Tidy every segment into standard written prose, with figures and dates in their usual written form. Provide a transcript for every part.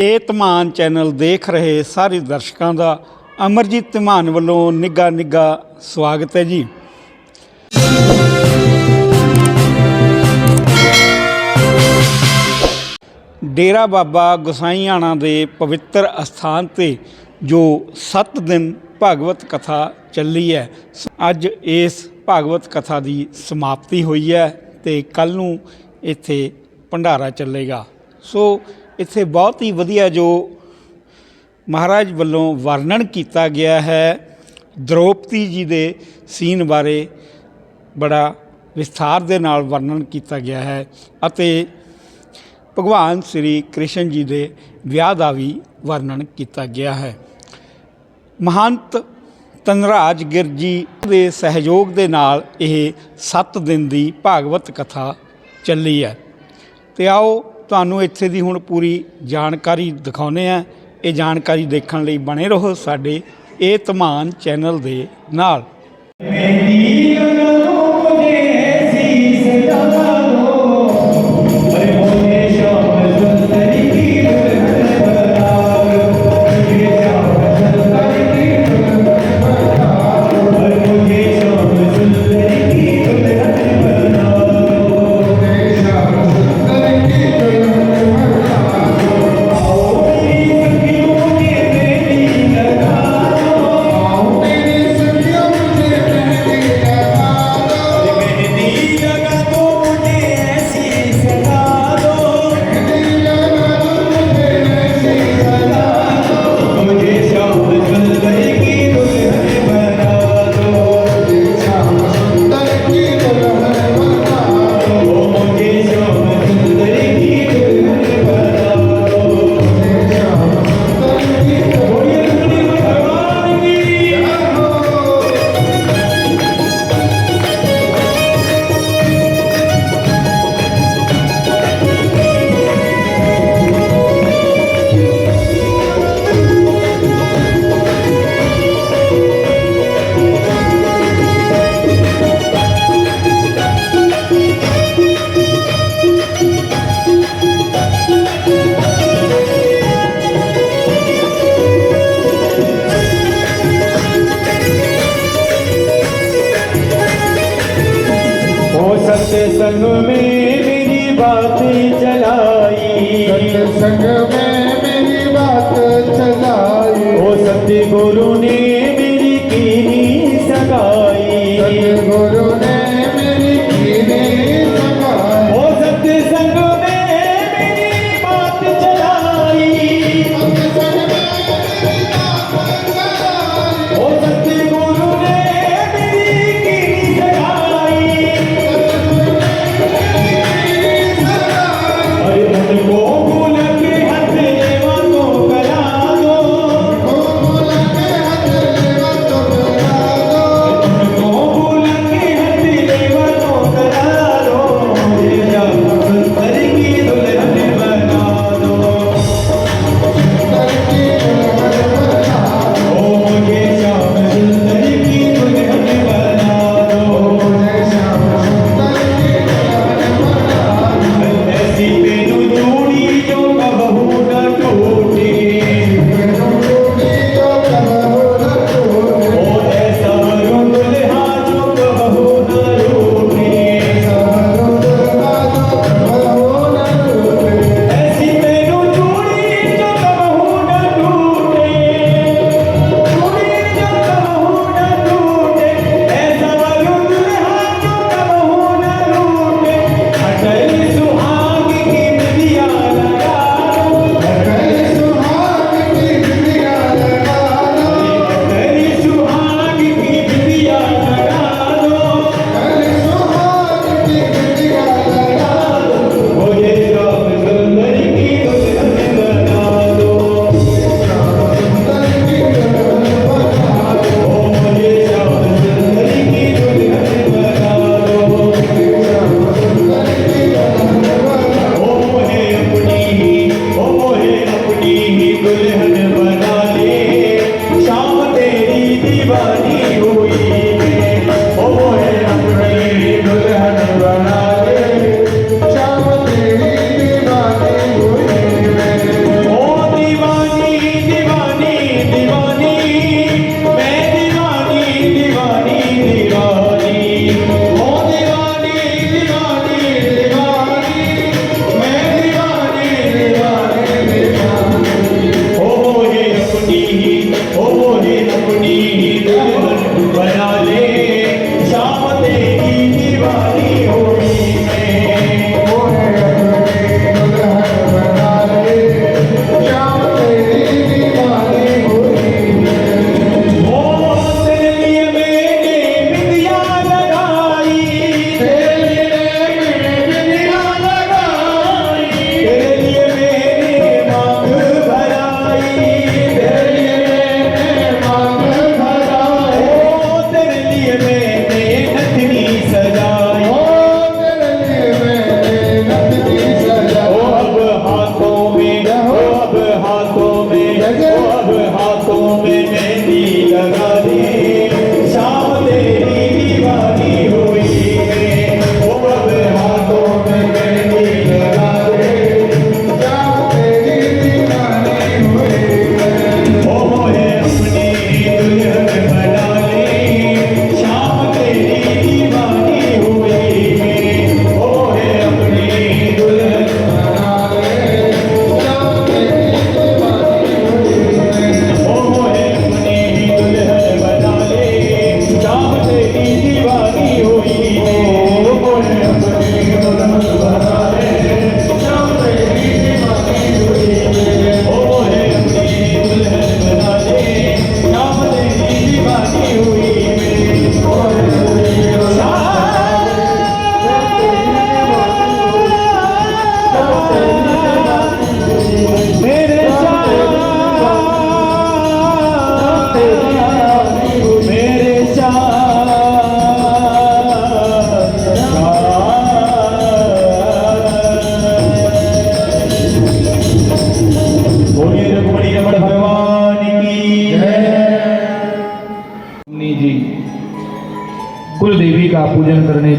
ਇਹ ਧਮਾਨ ਚੈਨਲ ਦੇਖ ਰਹੇ ਸਾਰੇ ਦਰਸ਼ਕਾਂ ਦਾ ਅਮਰਜੀਤ ਧਮਾਨ ਵੱਲੋਂ ਨਿੱਘਾ ਸਵਾਗਤ ਹੈ ਜੀ। ਡੇਰਾ ਬਾਬਾ ਗੋਸਾਈਆਣਾ ਦੇ ਪਵਿੱਤਰ ਅਸਥਾਨ 'ਤੇ ਜੋ 7 ਦਿਨ ਭਾਗਵਤ ਕਥਾ ਚੱਲੀ ਹੈ, ਅੱਜ ਇਸ ਭਾਗਵਤ ਕਥਾ ਦੀ ਸਮਾਪਤੀ ਹੋਈ ਹੈ ਅਤੇ ਕੱਲ੍ਹ ਨੂੰ ਇੱਥੇ ਭੰਡਾਰਾ ਚੱਲੇਗਾ। ਸੋ ਇੱਥੇ ਬਹੁਤ ਹੀ ਵਧੀਆ ਜੋ ਮਹਾਰਾਜ ਵੱਲੋਂ ਵਰਣਨ ਕੀਤਾ ਗਿਆ ਹੈ, ਦ੍ਰੋਪਦੀ ਜੀ ਦੇ ਸੀਨ ਬਾਰੇ ਬੜਾ ਵਿਸਥਾਰ ਦੇ ਨਾਲ ਵਰਣਨ ਕੀਤਾ ਗਿਆ ਹੈ ਅਤੇ ਭਗਵਾਨ ਸ਼੍ਰੀ ਕ੍ਰਿਸ਼ਨ ਜੀ ਦੇ ਵਿਆਹ ਦਾ ਵੀ ਵਰਣਨ ਕੀਤਾ ਗਿਆ ਹੈ। ਮਹੰਤ ਧਨਰਾਜ ਗਿਰ ਜੀ ਦੇ ਸਹਿਯੋਗ ਦੇ ਨਾਲ ਇਹ 7 ਦਿਨ ਦੀ ਭਾਗਵਤ ਕਥਾ ਚੱਲੀ ਹੈ ਅਤੇ ਆਓ ਤੁਹਾਨੂੰ ਇੱਥੇ ਦੀ ਹੁਣ ਪੂਰੀ ਜਾਣਕਾਰੀ ਦਿਖਾਉਂਦੇ ਹਾਂ। ਇਹ ਜਾਣਕਾਰੀ ਦੇਖਣ ਲਈ ਬਣੇ ਰਹੋ ਸਾਡੇ ਇਹ ਧਮਾਨ ਚੈਨਲ ਦੇ ਨਾਲ। सत्संग में मेरी बात चलाई, सत्संग में मेरी बात चलाई, ओ सतगुरु ने मेरी कीनी सगाई, सतगुरु ने मेरी कीनी सगाई, ओ सत्संग में मेरी बात चलाई, सत्संग में मेरी बात चलाई, ओ सतगुरु ने मेरी कीनी सगाई, अरे उनको भूल के हथ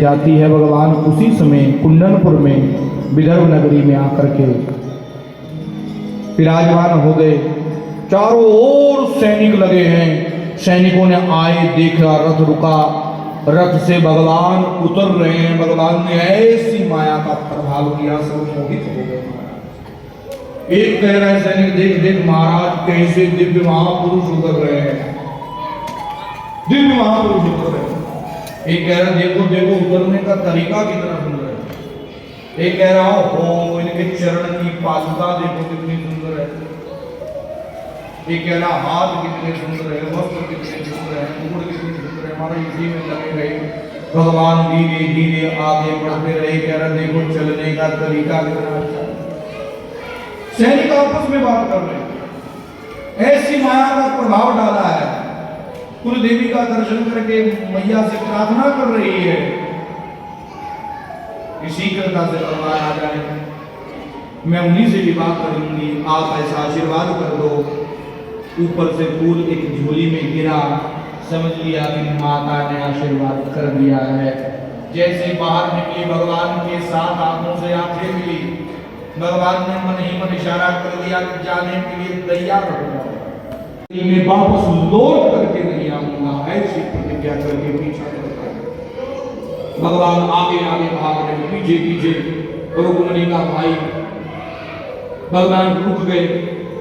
जाती है, भगवान उसी समय कुंडनपुर में विदर्भ नगरी में आकर के विराजमान हो गए। चारों ओर सैनिक लगे हैं, सैनिकों ने आए, देखा, रथ रुका, रथ से भगवान उतर रहे हैं। भगवान ने ऐसी माया का प्रभाव किया, सब मोहित हो गए। एक कह रहा है सैनिक, देख देख महाराज कैसे दिव्य महापुरुष उतर रहे हैं, दिव्य महापुरुष उतर रहे हैं। एक कह रहा देखो देखो उतरने का तरीका कितना सुंदर है। एक कह रहा हो इनके चरण की पादुका देखो कितनी सुंदर है। एक कह रहा हाथ कितने सुंदर है, वस्त्र कितने सुंदर है, मुकुट कितनी सुंदर है। हमारा इसी में लगे रहे। भगवान धीरे धीरे आगे बढ़ते रहे। कह रहा देखो चलने का तरीका कितना अच्छा है। सैनिक आपस में बात कर रहे हैं, ऐसी माया का प्रभाव डाला है। कुल देवी का दर्शन करके मैया से प्रार्थना कर रही है कि शीघ्रता से भगवान आ जाए, मैं उन्हीं से विवाह करूंगी, आप ऐसा आशीर्वाद कर दो। ऊपर से फूल एक झोली में गिरा, समझ लिया कि माता ने आशीर्वाद कर दिया है। जैसे बाहर निकली, भगवान के साथ आंखों से आंखें मिली। भगवान ने मन ही मन इशारा कर दिया कि जाने के लिए तैयार हो जाओ, मैं वापस लौट करके नहीं आऊंगा, ऐसी प्रतिज्ञा करके पीछा करता है। भगवान आगे आगे भाग रहे, पीछे पीछे रुक्मिणी का भाई। भगवान रुक गए,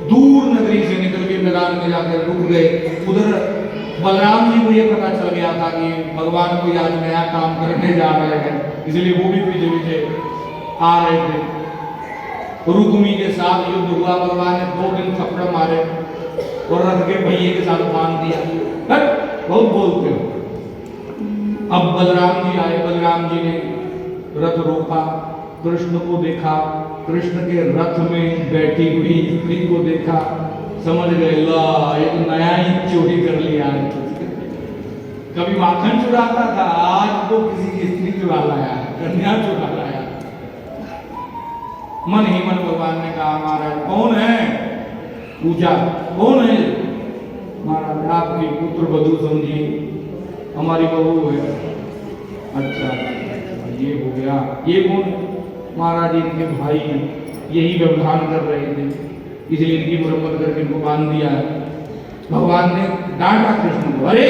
दूर नगरी से निकल के मैदान में जाकर रुक गए। उधर बलराम जी को यह पता चल गया था कि भगवान कोई आज नया काम करने जा रहे हैं, इसलिए वो भी पीछे पीछे आ रहे थे। रुक्मी के साथ युद्ध हुआ। भगवान ने 2 दिन थप्पड़ मारे और रथ के पहिए के साथ बांध दिया। बहुत बोलते हो। अब बलराम जी आए, बलराम जी ने रथ रोका, कृष्ण को देखा, कृष्ण के रथ में बैठी हुई स्त्री को देखा, समझ गए ला एक नया ही चोरी कर लिया है। कभी माखन चुराता था, आज तो किसी की स्त्री चुरा लाया, कन्या चुरा लाया। मन ही मन भगवान ने कहा महाराज कौन है? पूछा कौन है? महाराज आपकी पुत्र वधू समझी, हमारी बहू है। अच्छा ये हो गया। ये कौन? महाराज इनके भाई हैं, यही व्यवधान कर रहे थे, इसलिए इनकी मुरम्मत करके इनको बांध दिया है। भगवान ने डांटा कृष्ण को, अरे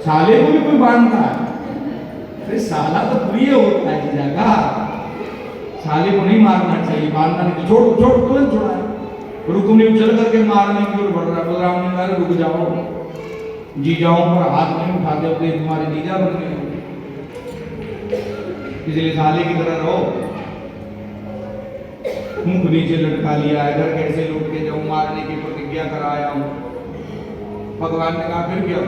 साले को भी कोई बांधता है? अरे साला तो प्रिय होता है जगह, साले को नहीं मारना चाहिए, बांधना नहीं। छोड़ छोड़ तुरंत छोड़ा है। रुक्मिणी उछल करके मारने की ओर बढ़ रहा है। बलराम ने कहा रुक जाओ, जीजाओं पर हाथ नहीं उठाते होते, तुम्हारे जीजा बन गए, इसलिए साले की तरह रहो। मुख नीचे लटका लिया है, घर कैसे लौट के जाऊं, मारने की प्रतिज्ञा कराया हूं। भगवान ने कहा फिर क्या?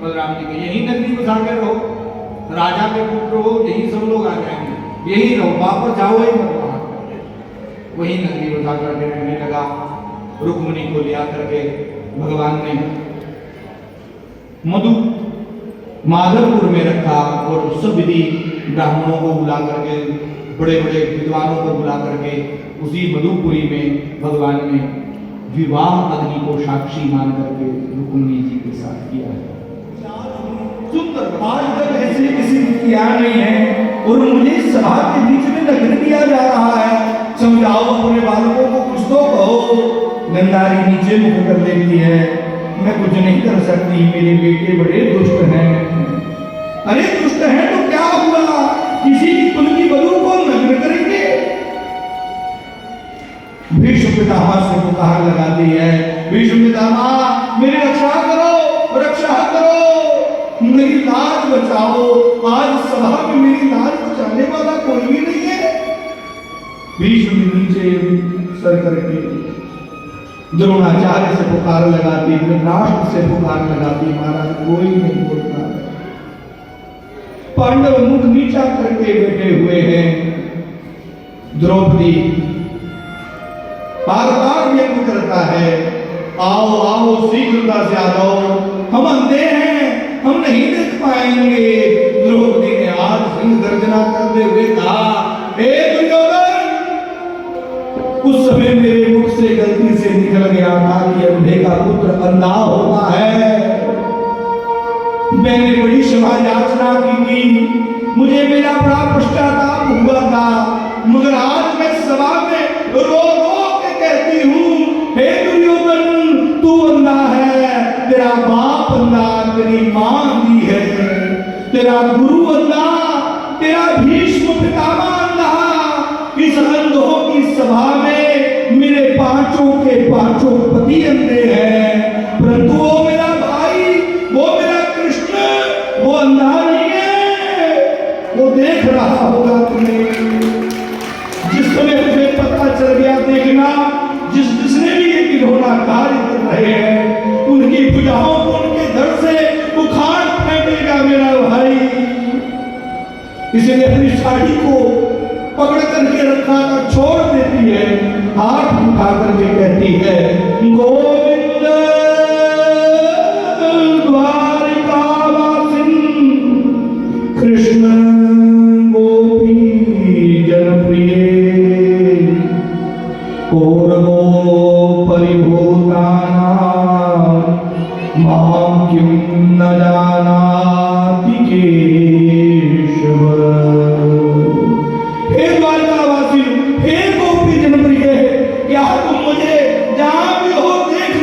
बलराम जी के यही नगरी बसा के रहो, राजा के पुत्र हो, यही सब लोग आ जाएंगे, यही रहो, वापस जाओ ही मत वहां। वही नगरी बसा करके रहने लगा। रुक्मिणी को लिया करके भगवान ने मधु माधवपुर में रखा और सब विधि ब्राह्मणों को बुला करके, बड़े बड़े विद्वानों को बुला करके उसी मधुपुरी में भगवान ने विवाह अग्नि को साक्षी मान करके रुक्मिणी जी के साथ किया है। सुंदर आज तक ऐसे किसी ने किया नहीं है और मुझे सभा के बीच में नग्न किया जा रहा है। समझाओ अपने बालकों को कुछ तो कहो। गंधारी नीचे मुख कर लेती है, मैं कुछ नहीं कर सकती, मेरे बेटे बड़े दुष्ट हैं। अरे दुष्ट हैं तो क्या हुआ, किसी की कुल की बहू को नग्न करेंगे? भीष्म पितामह से पुकार लगाती है, भीष्म पितामह मेरी रक्षा करो, रक्षा करो, मेरी लाज बचाओ। आज सभा में मेरी लाज बचाने वाला कोई भी नहीं है। भीष्म नीचे सर करके द्रोणाचार्य से पुकार लगाती, धृतराष्ट्र से पुकार लगाती, महाराज कोई नहीं बोलता। पांडव मुख नीचा करके बैठे हुए हैं। द्रौपदी बार बार व्यक्त करता है, आओ आओ शीघ्रता से आ जाओ, हम अंधे हैं, हम नहीं देख पाएंगे। द्रौपदी ने आज सिंह गर्जना करते हुए कहा, हे दुर्योधन, उस समय मेरे मुख से गलती से निकल गया था कि अंधे का पुत्र अंधा होता है। मैंने बड़ी क्षमा याचना की थी, मुझे मेरा बड़ा पश्चाताप हुआ था, मगर आज मैं सभा में रो रो के कहती हूँ, हे दुर्योधन, तू अंधा है, तेरा बाप अंधा, तेरी माँ अंधी है, तेरा गुरु अंधा, तेरा भीष्म पितामह अंधा। इस अंधों की सभा में मेरे पांचों के पांचों पति अंधे हैं, परंतु वो मेरा भाई, वो मेरा कृष्ण, वो अंधा नहीं है। वो देख रहा होगा तुम्हें, जिस समय मुझे पता चल गया, देखना जिसने भी ये घिनौना कार्य कर रहे हैं, उनकी भुजाओं को उनके धड़ से उखाड़ फेंकेगा मेरा भाई। इसलिए अपनी साड़ी को पकड़ करके रखा कर छोड़ देती है, हाथ उठा करके कहती है, गोविंद द्वारिकावासिन कृष्ण गोपी जनप्रिय कौरवो परिभूतानां मां किं न जानाति केशव। हे द्वारकावासी, हे गोपी जनप्रिय, क्या तुम मुझे जहां भी हो देख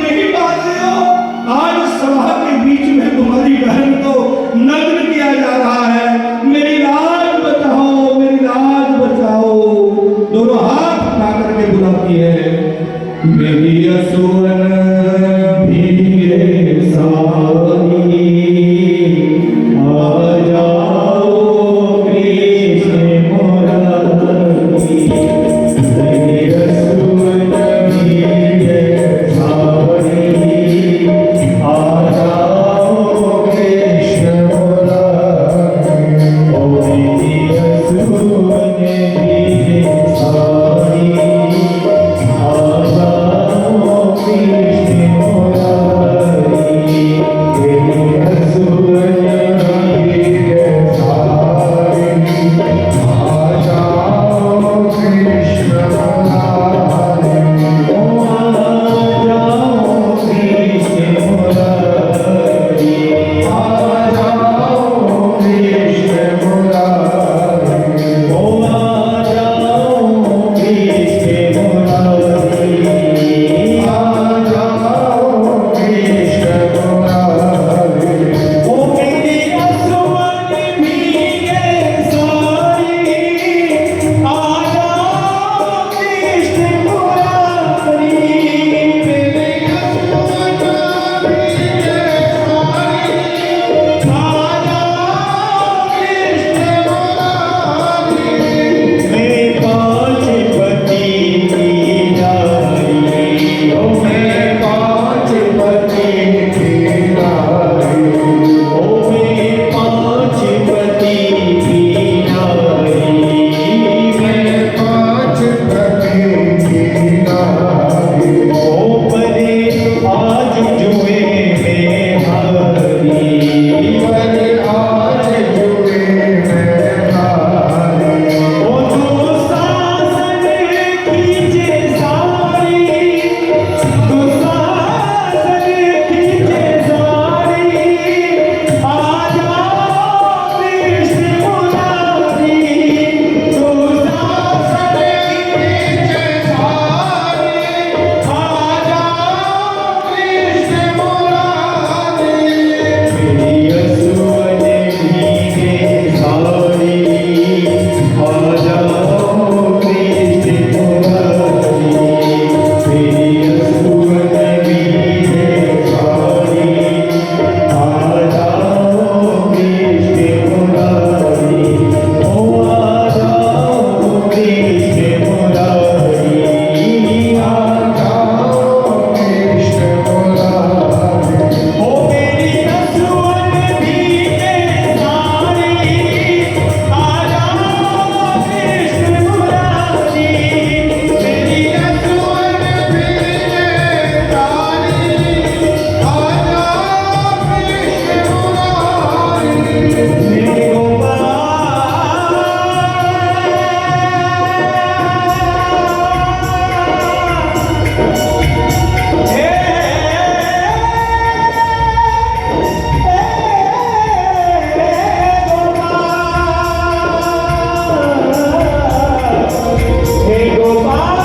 हे गोपाल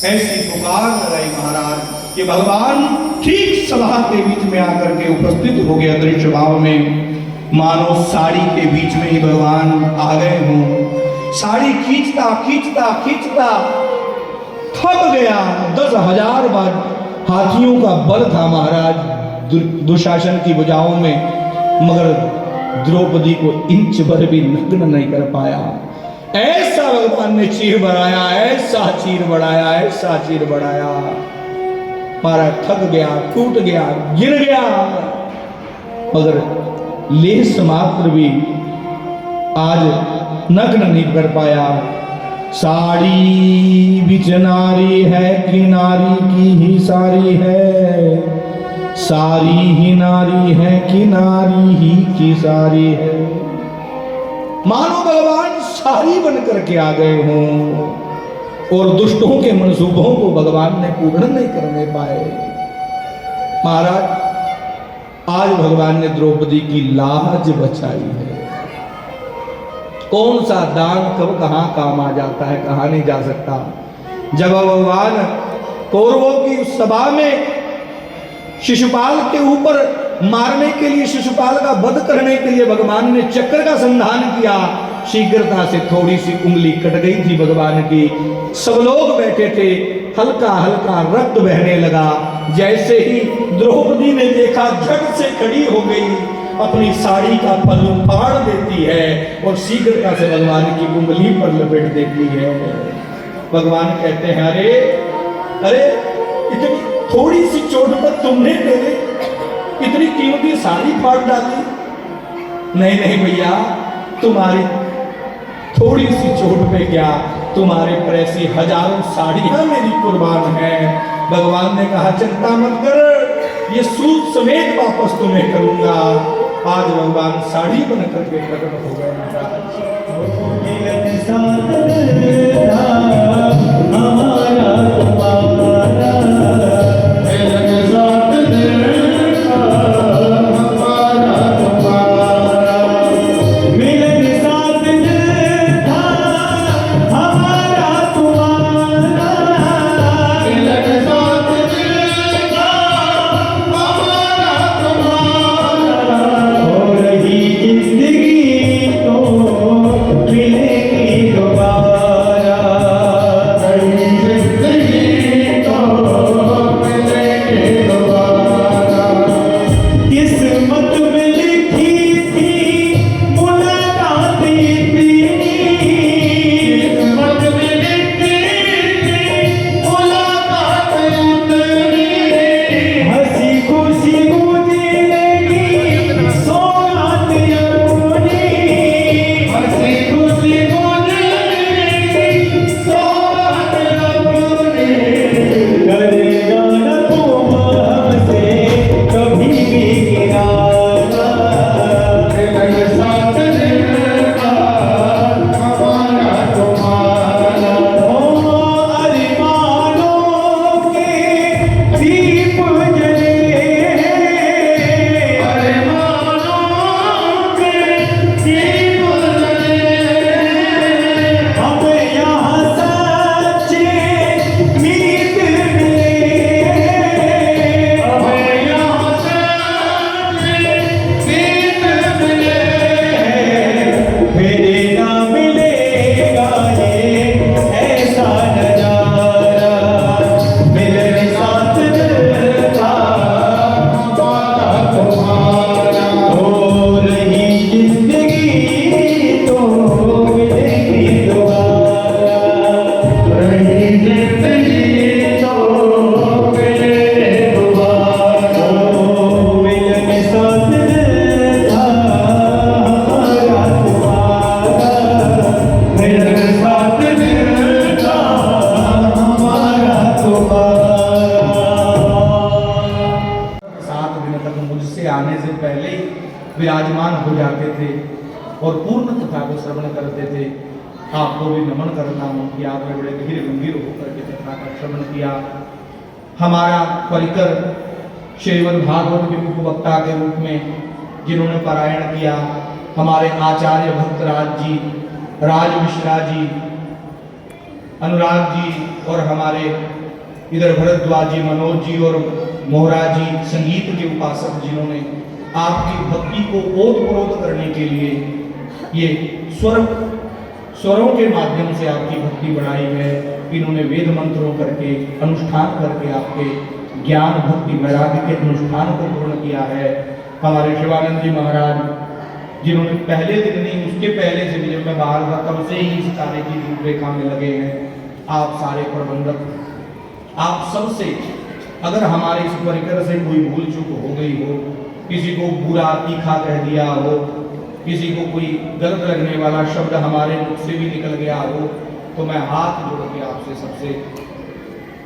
ऐसी पुकार लगाई महाराज कि भगवान ठीक सभा के बीच में आकर के उपस्थित हो गए अदृश्य भाव में। मानो साड़ी के बीच में ही भगवान आ गए हों। साड़ी खींचता खींचता खींचता थक गया। 10,000 बार हाथियों का बल था महाराज दुशासन की भुजाओं में, मगर द्रौपदी को इंच भर भी नग्न नहीं कर पाया। ऐसा भगवान ने चीर बढ़ाया, ऐसा चीर बढ़ाया, ऐसा चीर बढ़ाया। महाराज थक गया, टूट गया, गिर गया, मगर लेस मात्र भी आज नग्न नहीं कर पाया। साड़ी बिच नारी है कि नारी की ही सारी है, सारी ही नारी है कि नारी ही की सारी है। मानो भगवान सारी बन करके आ गए हों और दुष्टों के मनसूबों को भगवान ने पूर्ण नहीं करने पाए। महाराज आज भगवान ने द्रौपदी की लाज बचाई है। कौन सा दान कब कहां काम आ जाता है, कहां नहीं जा सकता। जब भगवान कौरवों की उस सभा में शिशुपाल के ऊपर मारने के लिए, शिशुपाल का वध करने के लिए भगवान ने चक्र का संधान किया, शीघ्रता से थोड़ी सी उंगली कट गई थी भगवान की। सब लोग बैठे थे, हल्का हल्का रक्त बहने लगा। जैसे ही द्रौपदी ने देखा, झट से खड़ी हो गई, अपनी साड़ी का पल्लू फाड़ देती है और शीघ्रता से भगवान की उंगली पर लपेट देती है। भगवान कहते हैं, अरे अरे इतनी थोड़ी सी चोट पर तुमने मेरे इतनी कीमती साड़ी फाड़ डाली। नहीं नहीं भैया, तुम्हारी थोड़ी सी चोट पे क्या, तुम्हारे पर ऐसी हजारों साड़ियां मेरी कुर्बान है। भगवान ने कहा, चिंता मत कर, ये सूद समेत वापस तुम्हें करूंगा। आज भगवान साड़ी बन करके प्रकट हो गए महाराज। विराजमान हो जाते थे और पूर्ण कथा को श्रवण करते थे। आपको भी नमन करता हूँ कि आपने बड़े धीरे गंभीर होकर के कथा का श्रवण किया। हमारा परिकर श्रीमद् भागवत के उपवक्ता के रूप में जिन्होंने पारायण किया, हमारे आचार्य भक्तराज जी, राज मिश्रा जी, अनुराग जी और हमारे इधर भरद्वाज जी, मनोज जी और मोहरा जी संगीत के उपासक, जिन्होंने आपकी भक्ति को ओतप्रोत करने के लिए ये स्वरों के माध्यम से आपकी भक्ति बढ़ाई है। इन्होंने वेद मंत्रों करके अनुष्ठान करके आपके ज्ञान भक्ति वैराग्य के अनुष्ठान को पूर्ण किया है। हमारे शिवानंद जी महाराज, जिन्होंने पहले दिन नहीं उसके पहले से भी, जब मैं बाहर था तब से ही इस कार्य की रूपरेखा में लगे हैं। आप सारे प्रबंधक, आप सबसे अगर हमारे इस परिकर से कोई भूल चूक हो गई हो, किसी को बुरा तीखा कह दिया हो, किसी को कोई गलत लगने वाला शब्द हमारे मुख से भी निकल गया हो, तो मैं हाथ जोड़ के आपसे सबसे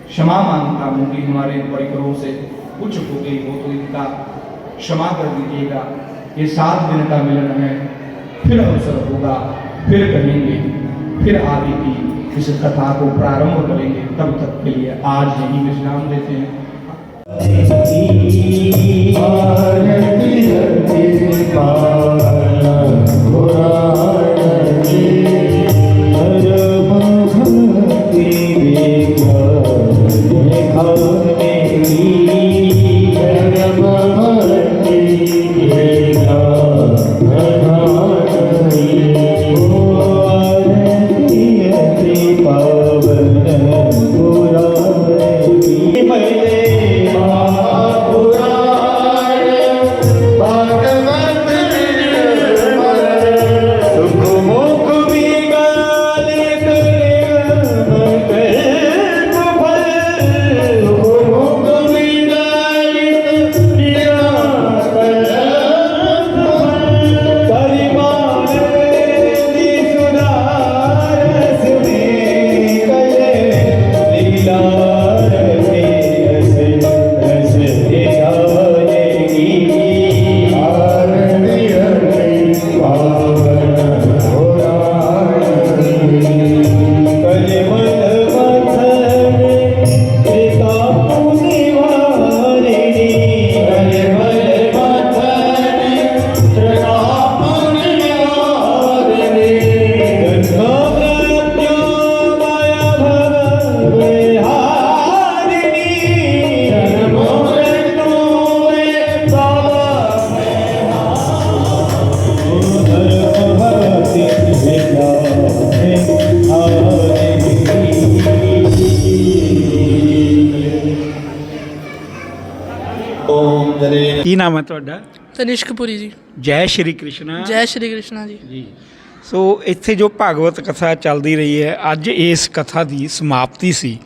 क्षमा मांगता हूँ कि हमारे परिकरों से कुछ हो गई हो तो इनका क्षमा कर दीजिएगा। ये 7 दिन का मिलन है, फिर अवसर होगा, फिर कहेंगे, फिर आगे की इस कथा को प्रारंभ करेंगे। तब तक के लिए आज यही विश्राम देते हैं। ਕੀ ਨਾਮ ਹੈ ਤੁਹਾਡਾ? ਤਨਿਸ਼ਕਪੁਰੀ ਜੀ। ਜੈ ਸ਼੍ਰੀ ਕ੍ਰਿਸ਼ਨਾ। ਜੈ ਸ਼੍ਰੀ ਕ੍ਰਿਸ਼ਨਾ ਜੀ। ਜੀ। ਸੋ ਇੱਥੇ ਜੋ ਭਾਗਵਤ ਕਥਾ ਚੱਲਦੀ ਰਹੀ ਹੈ, ਅੱਜ ਇਸ ਕਥਾ ਦੀ ਸਮਾਪਤੀ ਸੀ।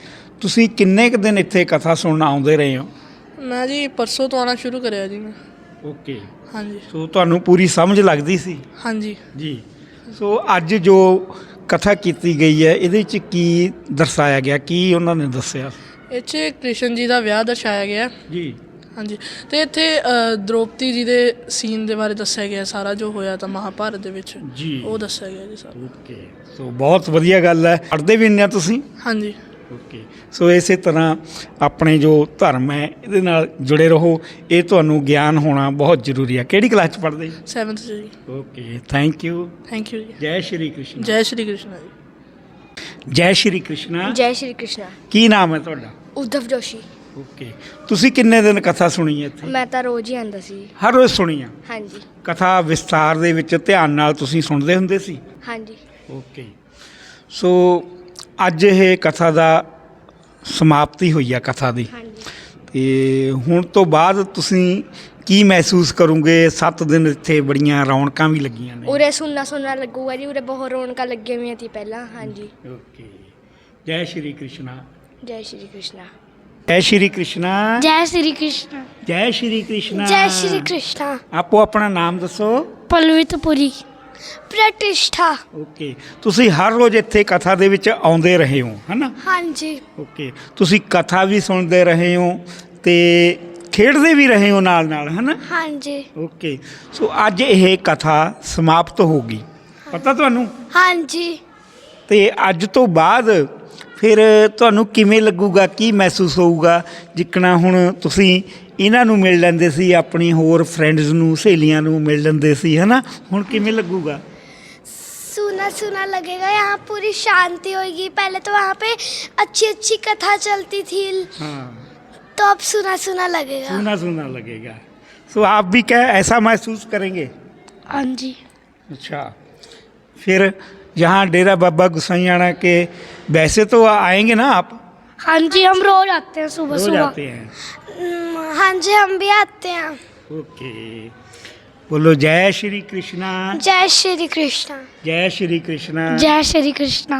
ਤੁਸੀਂ ਕਿੰਨੇ ਕੁ ਦਿਨ ਇੱਥੇ ਕਥਾ ਸੁਣਨ ਆਉਂਦੇ ਰਹੇ ਹੋ? ਮੈਂ ਜੀ ਪਰਸੋਂ ਤੋਂ ਆਉਣਾ ਸ਼ੁਰੂ ਕਰਿਆ ਜੀ ਮੈਂ। ਓਕੇ। ਹਾਂਜੀ। ਸੋ ਤੁਹਾਨੂੰ ਪੂਰੀ ਸਮਝ ਲੱਗਦੀ ਸੀ? ਹਾਂਜੀ ਜੀ। ਸੋ ਅੱਜ ਜੋ ਕਥਾ ਕੀਤੀ ਗਈ ਹੈ, ਇਹਦੇ 'ਚ ਕੀ ਦਰਸਾਇਆ ਗਿਆ, ਕੀ ਉਹਨਾਂ ਨੇ ਦੱਸਿਆ? ਇਹ 'ਚ ਕ੍ਰਿਸ਼ਨ ਜੀ ਦਾ ਵਿਆਹ ਦਰਸਾਇਆ ਗਿਆ। ਜੀ। ਹਾਂਜੀ। ਅਤੇ ਇੱਥੇ ਦ੍ਰੋਪਦੀ ਜੀ ਦੇ ਸੀਨ ਦੇ ਬਾਰੇ ਦੱਸਿਆ ਗਿਆ, ਸਾਰਾ ਜੋ ਹੋਇਆ ਤਾਂ ਮਹਾਭਾਰਤ ਦੇ ਵਿੱਚ ਜੀ, ਉਹ ਦੱਸਿਆ ਗਿਆ ਜੀ ਸਾਰਾ। ਓਕੇ। ਸੋ ਬਹੁਤ ਵਧੀਆ ਗੱਲ ਹੈ। ਪੜ੍ਹਦੇ ਵੀ ਹੁੰਦੇ ਤੁਸੀਂ? ਹਾਂਜੀ। ਓਕੇ। ਸੋ ਇਸੇ ਤਰ੍ਹਾਂ ਆਪਣੇ ਜੋ ਧਰਮ ਹੈ ਇਹਦੇ ਨਾਲ ਜੁੜੇ ਰਹੋ, ਇਹ ਤੁਹਾਨੂੰ ਗਿਆਨ ਹੋਣਾ ਬਹੁਤ ਜ਼ਰੂਰੀ ਹੈ। ਕਿਹੜੀ ਕਲਾਸ 'ਚ ਪੜ੍ਹਦੇ? 7th 'ਚ ਜੀ। Okay, thank you. Thank you ਜੀ। ਜੈ ਸ਼੍ਰੀ ਕ੍ਰਿਸ਼ਨ। ਜੈ ਸ਼੍ਰੀ ਕ੍ਰਿਸ਼ਨਾ ਜੀ। ਜੈ ਸ਼੍ਰੀ ਕ੍ਰਿਸ਼ਨਾ। ਜੈ ਸ਼੍ਰੀ ਕ੍ਰਿਸ਼ਨਾ। ਕੀ ਨਾਮ ਹੈ ਤੁਹਾਡਾ? ਉद्धਵ ਜੋਸ਼ੀ। ਓਕੇ। ਤੁਸੀਂ ਕਿੰਨੇ ਦਿਨ ਕਥਾ ਸੁਣੀ ਹੈ ਇੱਥੇ? ਮੈਂ ਤਾਂ ਰੋਜ਼ ਹੀ ਆਉਂਦਾ ਸੀ। ਹਰ ਰੋਜ਼ ਸੁਣੀ ਆ? ਹਾਂਜੀ। ਕਥਾ ਵਿਸਤਾਰ ਦੇ ਵਿੱਚ ਧਿਆਨ ਨਾਲ ਤੁਸੀਂ ਸੁਣਦੇ ਹੁੰਦੇ ਸੀ? ਹਾਂਜੀ। ਓਕੇ। ਸੋ ਅੱਜ ਇਹ ਕਥਾ ਦਾ ਸਮਾਪਤੀ ਹੋਈ ਆ ਕਥਾ ਦੀ, ਹਾਂਜੀ। ਤੇ ਹੁਣ ਤੋਂ ਬਾਅਦ ਤੁਸੀਂ ਕੀ ਮਹਿਸੂਸ ਕਰੋਗੇ? 7 ਦਿਨ ਇੱਥੇ ਬੜੀਆਂ ਰੌਣਕਾਂ ਵੀ ਲੱਗੀਆਂ ਨੇ। ਉਰੇ ਸੁਣਨਾ ਲੱਗੂਗਾ ਜੀ, ਉਰੇ ਬਹੁਤ ਰੌਣਕਾਂ ਲੱਗੀਆਂ ਹੋਈਆਂ ਸੀ ਪਹਿਲਾਂ। ਹਾਂਜੀ। ਓਕੇ। ਜੈ ਸ਼੍ਰੀ ਕ੍ਰਿਸ਼ਨਾ। ਜੈ ਸ਼੍ਰੀ ਕ੍ਰਿਸ਼ਨਾ। ਜੈ ਸ਼੍ਰੀ ਕ੍ਰਿਸ਼ਨਾ। ਜੈ ਸ਼੍ਰੀ ਕ੍ਰਿਸ਼ਨਾ। ਜੈ ਸ਼੍ਰੀ ਕ੍ਰਿਸ਼ਨਾ। ਜੈ ਸ਼੍ਰੀ ਕ੍ਰਿਸ਼ਨਾ। ਆਪੋ ਆਪਣਾ ਨਾਮ ਦੱਸੋ। ਪਲਵਿਤਪੁਰੀ ਪ੍ਰਤਿਸ਼ਠਾ। ਓਕੇ। ਤੁਸੀਂ ਹਰ ਰੋਜ਼ ਇੱਥੇ ਕਥਾ ਦੇ ਵਿੱਚ ਆਉਂਦੇ ਰਹੇ ਹੋ, ਹੈ ਨਾ? ਹਾਂਜੀ। ਓਕੇ। ਤੁਸੀਂ ਕਥਾ ਵੀ ਸੁਣਦੇ ਰਹੇ ਹੋ ਤੇ ਖੇਡਦੇ ਵੀ ਰਹੇ ਹੋ ਨਾਲ ਨਾਲ, ਹੈ ਨਾ? ਹਾਂਜੀ। ਓਕੇ। ਸੋ ਅੱਜ ਇਹ ਕਥਾ ਸਮਾਪਤ ਹੋ ਗਈ, ਪਤਾ ਤੁਹਾਨੂੰ? ਹਾਂਜੀ। ਤੇ ਅੱਜ ਤੋਂ ਬਾਅਦ ਫਿਰ ਤੁਹਾਨੂੰ ਕਿਵੇਂ ਲੱਗੂਗਾ, ਕੀ ਮਹਿਸੂਸ ਹੋਊਗਾ? ਜਿੱਕਣਾ ਹੁਣ ਤੁਸੀਂ ਇਹਨਾਂ ਨੂੰ ਮਿਲ ਲੈਂਦੇ ਸੀ, ਆਪਣੀ ਹੋਰ ਫਰੈਂਡਸ ਨੂੰ, ਸਹੇਲੀਆਂ ਨੂੰ ਮਿਲ ਲੈਂਦੇ ਸੀ, ਹੈ ਨਾ? ਹੁਣ ਕਿਵੇਂ ਲੱਗੂਗਾ? सूना सूना लगेगा। यहाँ पूरी शांति होगी। पहले तो वहाँ पे अच्छी अच्छी कथा चलती थी, हाँ, तो अब सूना सूना लगेगा। सुना सुना लगेगा। तो आप भी क्या ऐसा महसूस करेंगे? हाँ जी। अच्छा, फिर यहाँ डेरा बाबा गोसाईयाणा के वैसे तो आएंगे ना आप? हाँ जी, हम रोज आते हैं सुबह रोज सुबह। आते हैं? हाँ जी, हम भी आते हैं। ओके, बोलो जय श्री कृष्णा। जय श्री कृष्णा। जय श्री कृष्णा। जय श्री कृष्णा।